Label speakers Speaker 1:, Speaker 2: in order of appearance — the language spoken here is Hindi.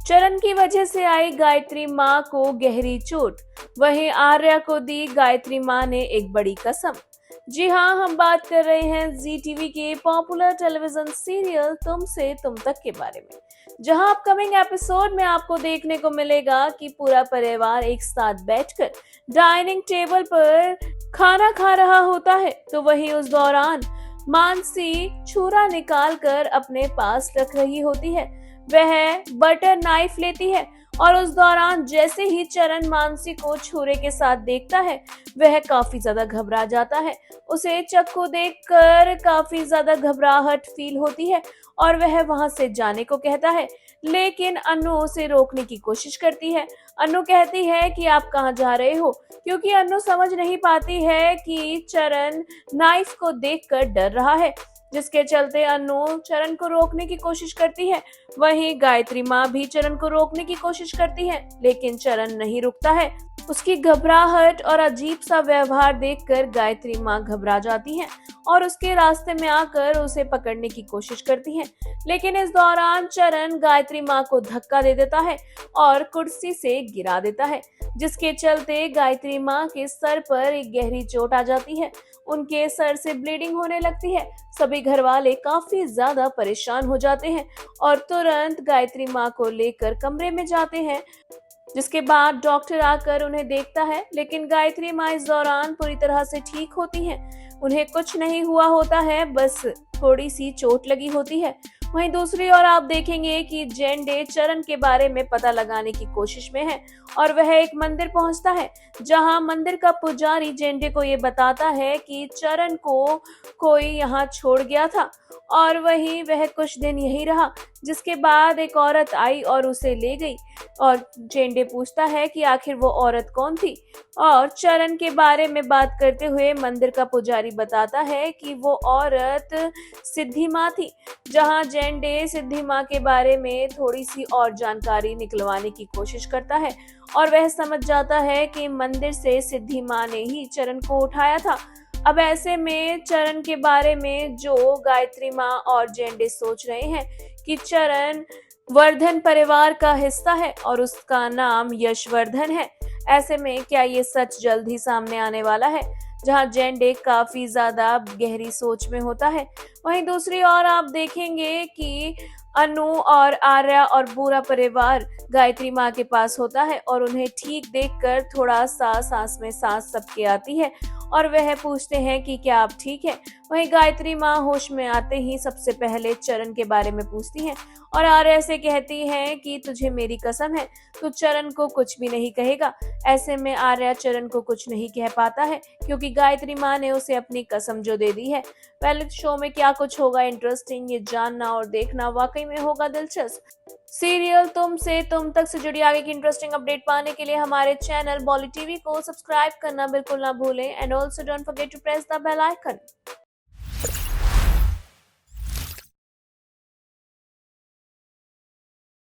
Speaker 1: चरण की वजह से आई गायत्री माँ को गहरी चोट। वहीं आर्या को दी गायत्री माँ ने एक बड़ी कसम। जी हाँ, हम बात कर रहे हैं जी टीवी के पॉपुलर टेलीविजन सीरियल तुम से तुम तक के बारे में, जहां अपकमिंग एपिसोड में आपको देखने को मिलेगा कि पूरा परिवार एक साथ बैठकर डाइनिंग टेबल पर खाना खा रहा होता है। तो वहीं उस दौरान मानसी छुरा निकालकर अपने पास रख रही होती है। वह बटर नाइफ लेती है और उस दौरान जैसे ही चरण मानसी को छुरे के साथ देखता है, वह काफी ज्यादा घबरा जाता है। उसे चक्कू देखकर काफी ज्यादा घबराहट फील होती है और वह वहां से जाने को कहता है, लेकिन अनु उसे रोकने की कोशिश करती है। अनु कहती है कि आप कहाँ जा रहे हो, क्योंकि अनु समझ नहीं पाती है कि चरण नाइफ को देखकर डर रहा है, जिसके चलते अनु चरण को रोकने की कोशिश करती है। वहीं गायत्री माँ भी चरण को रोकने की कोशिश करती है, लेकिन चरण नहीं रुकता है। उसकी घबराहट और अजीब सा व्यवहार देखकर गायत्री माँ घबरा जाती है और उसके रास्ते में आकर उसे पकड़ने की कोशिश करती है, लेकिन इस दौरान चरण गायत्री माँ को धक्का दे देता है और कुर्सी से गिरा देता है, जिसके चलते गायत्री माँ के सर पर एक गहरी चोट आ जाती है। उनके सर से ब्लीडिंग होने लगती है। सभी घर वाले काफी ज्यादा परेशान हो जाते हैं और तुरंत गायत्री माँ को लेकर कमरे में जाते हैं, जिसके बाद डॉक्टर आकर उन्हें देखता है, लेकिन गायत्री माँ इस दौरान पूरी तरह से ठीक होती हैं। उन्हें कुछ नहीं हुआ होता है, बस थोड़ी सी चोट लगी होती है। वहीं दूसरी ओर आप देखेंगे कि जेंडे चरण के बारे में पता लगाने की कोशिश में है और वह एक मंदिर पहुंचता है, जहां मंदिर का पुजारी जेंडे को ये बताता है कि चरण को कोई यहाँ छोड़ गया था और वहीं वह कुछ दिन यहीं रहा, जिसके बाद एक औरत आई और उसे ले गई। और जेंडे पूछता है कि आखिर वो औरत कौन थी, और चरण के बारे में बात करते हुए मंदिर का पुजारी बताता है कि वो औरत सिद्धि माँ थी। जहां जेंडे सिद्धि माँ के बारे में थोड़ी सी और जानकारी निकलवाने की कोशिश करता है और वह समझ जाता है कि मंदिर से सिद्धि माँ ने ही चरण को उठाया था। अब ऐसे में चरण के बारे में जो गायत्री माँ और जेंडे सोच रहे हैं कि चरण वर्धन परिवार का हिस्सा है और उसका नाम यशवर्धन है। ऐसे में क्या ये सच जल्द ही सामने आने वाला है, जहां जेंडे काफी ज्यादा गहरी सोच में होता है। वहीं दूसरी ओर आप देखेंगे कि अनु और आर्या और पूरा परिवार गायत्री माँ के पास होता है और उन्हें ठीक देखकर थोड़ा सा सांस में सांस सबके आती है और वह पूछते हैं कि क्या आप ठीक हैं। वहीं गायत्री माँ होश में आते ही सबसे पहले चरण के बारे में पूछती हैं और आर्या से कहती हैं कि तुझे मेरी कसम है, तू चरण को कुछ भी नहीं कहेगा। ऐसे में आर्या चरण को कुछ नहीं कह पाता है, क्योंकि गायत्री माँ ने उसे अपनी कसम जो दे दी है। पहले शो में क्या कुछ होगा इंटरेस्टिंग, ये जानना और देखना वाकई में होगा दिलचस्प। सीरियल तुम से तुम तक से जुड़ी आगे की इंटरेस्टिंग अपडेट पाने के लिए हमारे चैनल बॉली टीवी को सब्सक्राइब करना बिल्कुल ना भूलें and also don't forget to press the bell icon.